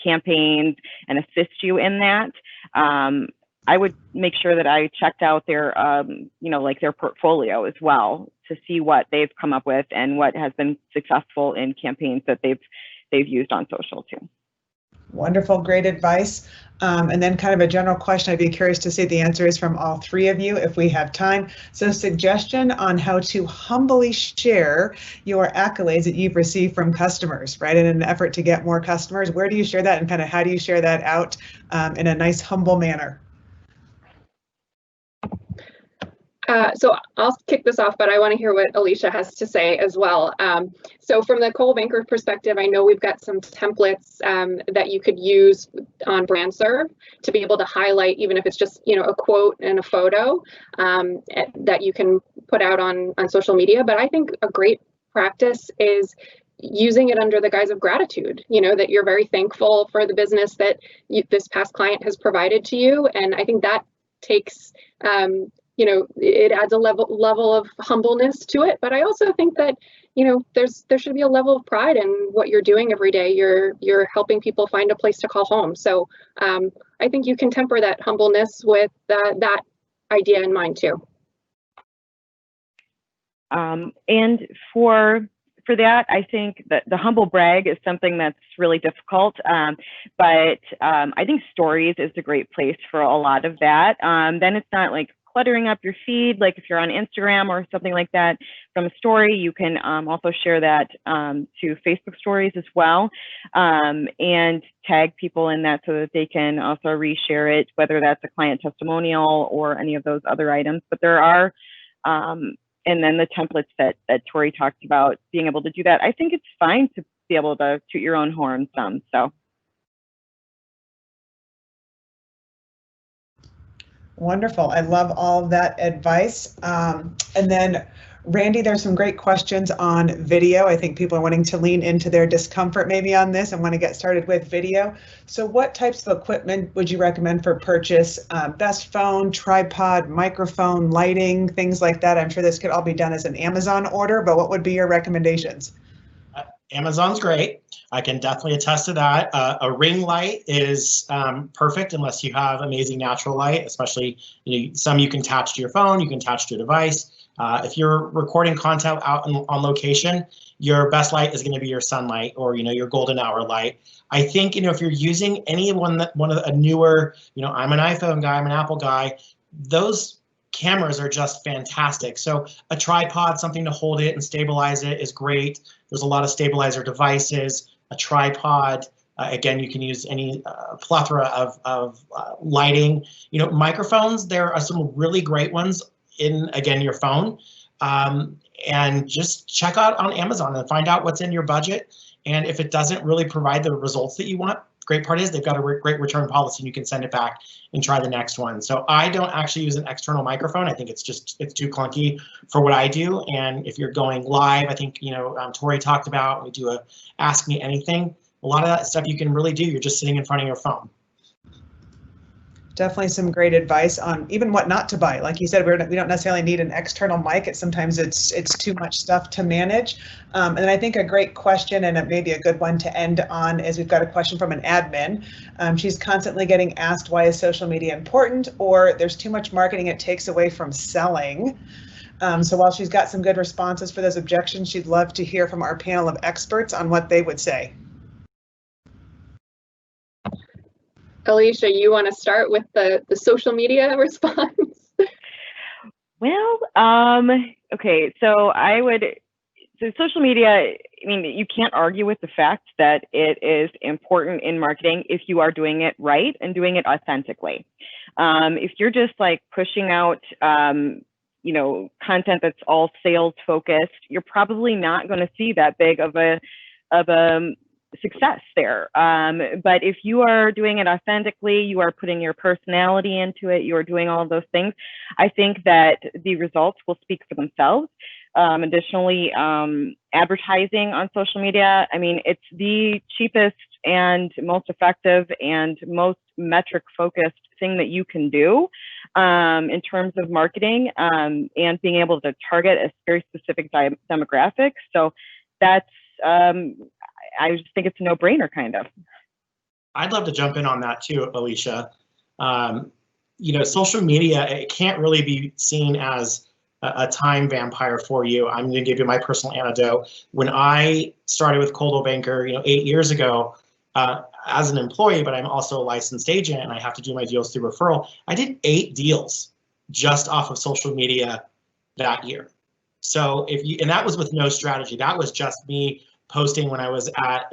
campaigns and assist you in that, I would make sure that I checked out their, like their portfolio as well to see what they've come up with and what has been successful in campaigns that they've used on social too. Wonderful, great advice. And then kind of a general question, I'd be curious to see the answer is from all three of you if we have time. So suggestion on how to humbly share your accolades that you've received from customers, right? In an effort to get more customers, where do you share that and kind of how do you share that out in a nice, humble manner? So I'll kick this off, but I want to hear what Alicia has to say as well. So from the Coldwell Banker perspective, I know we've got some templates that you could use on BrandServe to be able to highlight, even if it's just a quote and a photo that you can put out on social media. But I think a great practice is using it under the guise of gratitude, that you're very thankful for the business that this past client has provided to you. And I think that takes it adds a level of humbleness to it. But I also think that, there should be a level of pride in what you're doing every day. You're helping people find a place to call home. So I think you can temper that humbleness with that idea in mind too. And for that, I think that the humble brag is something that's really difficult, but I think stories is a great place for a lot of that. Then it's not like cluttering up your feed, like if you're on Instagram or something like that from a story, you can also share that to Facebook stories as well, and tag people in that so that they can also reshare it, whether that's a client testimonial or any of those other items. But there are and then the templates that Tori talked about, being able to do that. I think it's fine to be able to toot your own horn some. So. Wonderful. I love all of that advice. And then Randy, there's some great questions on video. I think people are wanting to lean into their discomfort maybe on this and want to get started with video. So what types of equipment would you recommend for purchase? Best phone, tripod, microphone, lighting, things like that. I'm sure this could all be done as an Amazon order, but what would be your recommendations? Amazon's great. I can definitely attest to that. A ring light is perfect unless you have amazing natural light, especially some you can attach to your phone, you can attach to a device. If you're recording content out on location, your best light is going to be your sunlight or your golden hour light. I think if you're using one of a newer, I'm an iPhone guy, I'm an Apple guy, those cameras are just fantastic. So a tripod, something to hold it and stabilize it, is great. There's a lot of stabilizer devices. A tripod, again, you can use any plethora of lighting. Microphones, there are some really great ones in, again, your phone. And just check out on Amazon and find out what's in your budget. And if it doesn't really provide the results that you want, the great part is they've got a great return policy and you can send it back and try the next one. So I don't actually use an external microphone. I think it's too clunky for what I do. And if you're going live, I think, Tori talked about, we do a Ask Me Anything. A lot of that stuff you can really do. You're just sitting in front of your phone. Definitely some great advice on even what not to buy. Like you said, we don't necessarily need an external mic. Sometimes it's too much stuff to manage. And I think a great question, and it may be a good one to end on, is we've got a question from an admin. She's constantly getting asked, why is social media important? Or there's too much marketing, it takes away from selling. So while she's got some good responses for those objections, she'd love to hear from our panel of experts on what they would say. Alicia, you want to start with the social media response? Well, okay, so social media, I mean, you can't argue with the fact that it is important in marketing if you are doing it right and doing it authentically. If you're just like pushing out, content that's all sales focused, you're probably not going to see that big of a success there. But if you are doing it authentically, you are putting your personality into it, you are doing all of those things, I think that the results will speak for themselves. Additionally, advertising on social media, I mean, it's the cheapest and most effective and most metric focused thing that you can do in terms of marketing and being able to target a very specific demographic. So that's, I just think it's a no-brainer, kind of. I'd love to jump in on that too, Alicia. Social media, it can't really be seen as a time vampire for you. I'm going to give you my personal anecdote. When I started with Coldwell Banker, 8 years ago, as an employee, but I'm also a licensed agent and I have to do my deals through referral. I did 8 deals just off of social media that year. So and that was with no strategy. That was just me posting when I was at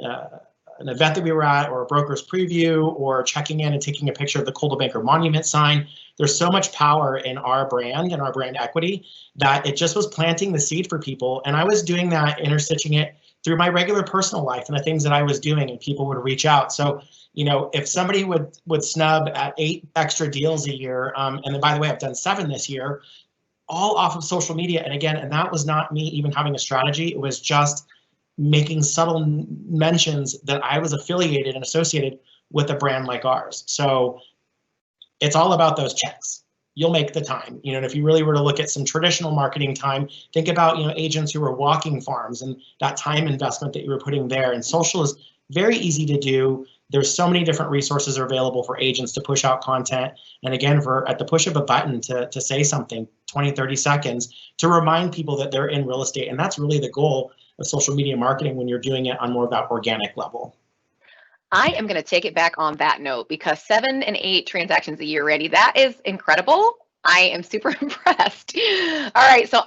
an event that we were at, or a broker's preview, or checking in and taking a picture of the Coldwell Banker Monument sign. There's so much power in our brand and our brand equity that it just was planting the seed for people. And I was doing that, interstitching it through my regular personal life and the things that I was doing, and people would reach out. So, if somebody would snub at 8 extra deals a year, and then by the way, I've done 7 this year, all off of social media. And again, and that was not me even having a strategy. It was just making subtle mentions that I was affiliated and associated with a brand like ours. So it's all about those checks. You'll make the time. And if you really were to look at some traditional marketing time, think about, agents who were walking farms and that time investment that you were putting there. And social is very easy to do. There's so many different resources are available for agents to push out content. And again, at the push of a button to say something, 20, 30 seconds, to remind people that they're in real estate. And that's really the goal of social media marketing when you're doing it on more of that organic level. I am going to take it back on that note, because 7 and 8 transactions a year, Randy, that is incredible. I am super impressed. All right, so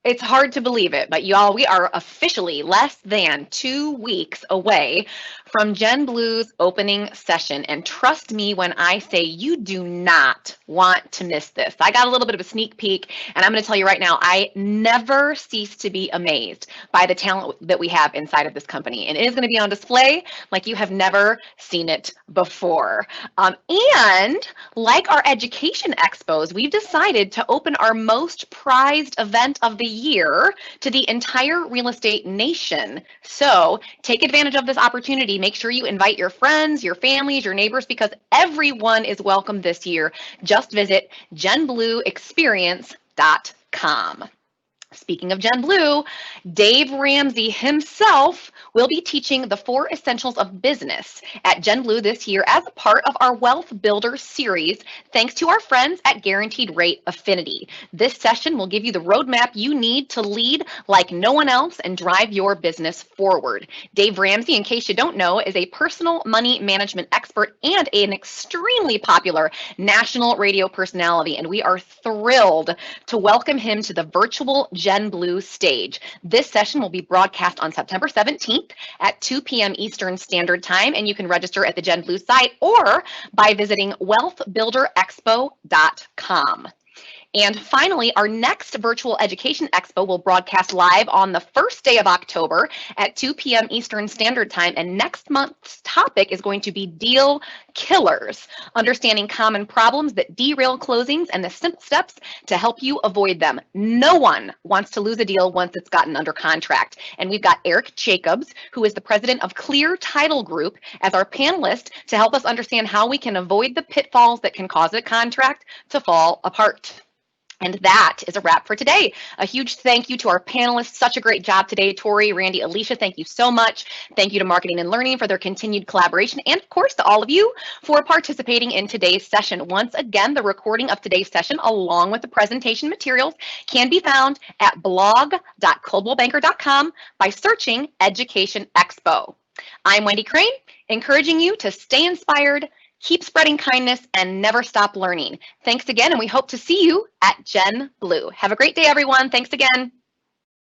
it's hard to believe it, but y'all, we are officially less than 2 weeks away from Gen Blue's opening session. And trust me when I say you do not want to miss this. I got a little bit of a sneak peek, and I'm going to tell you right now, I never cease to be amazed by the talent that we have inside of this company. And it is going to be on display like you have never seen it before. And like our education expos, we've decided to open our most prized event of the year to the entire real estate nation. So take advantage of this opportunity. Make sure you invite your friends, your families, your neighbors, because everyone is welcome this year. Just visit genblueexperience.com. Speaking of Gen Blue, Dave Ramsey himself will be teaching the 4 essentials of business at Gen Blue this year as a part of our Wealth Builder series, thanks to our friends at Guaranteed Rate Affinity. This session will give you the roadmap you need to lead like no one else and drive your business forward. Dave Ramsey, in case you don't know, is a personal money management expert and an extremely popular national radio personality, and we are thrilled to welcome him to the virtual Gen Blue stage. This session will be broadcast on September 17th at 2 p.m. Eastern Standard Time, and you can register at the Gen Blue site or by visiting wealthbuilderexpo.com. And finally, our next virtual education expo will broadcast live on the first day of October at 2 p.m. Eastern Standard Time. And next month's topic is going to be deal killers, understanding common problems that derail closings and the simple steps to help you avoid them. No one wants to lose a deal once it's gotten under contract. And we've got Eric Jacobs, who is the president of Clear Title Group, as our panelist to help us understand how we can avoid the pitfalls that can cause a contract to fall apart. And that is a wrap for today. A huge thank you to our panelists. Such a great job today. Tori, Randy, Alicia, thank you so much. Thank you to Marketing and Learning for their continued collaboration. And of course, to all of you for participating in today's session. Once again, the recording of today's session, along with the presentation materials, can be found at blog.coldwellbanker.com by searching Education Expo. I'm Wendy Crane, encouraging you to stay inspired, keep spreading kindness, and never stop learning. Thanks again, and we hope to see you at Gen Blue. Have a great day, everyone. Thanks again.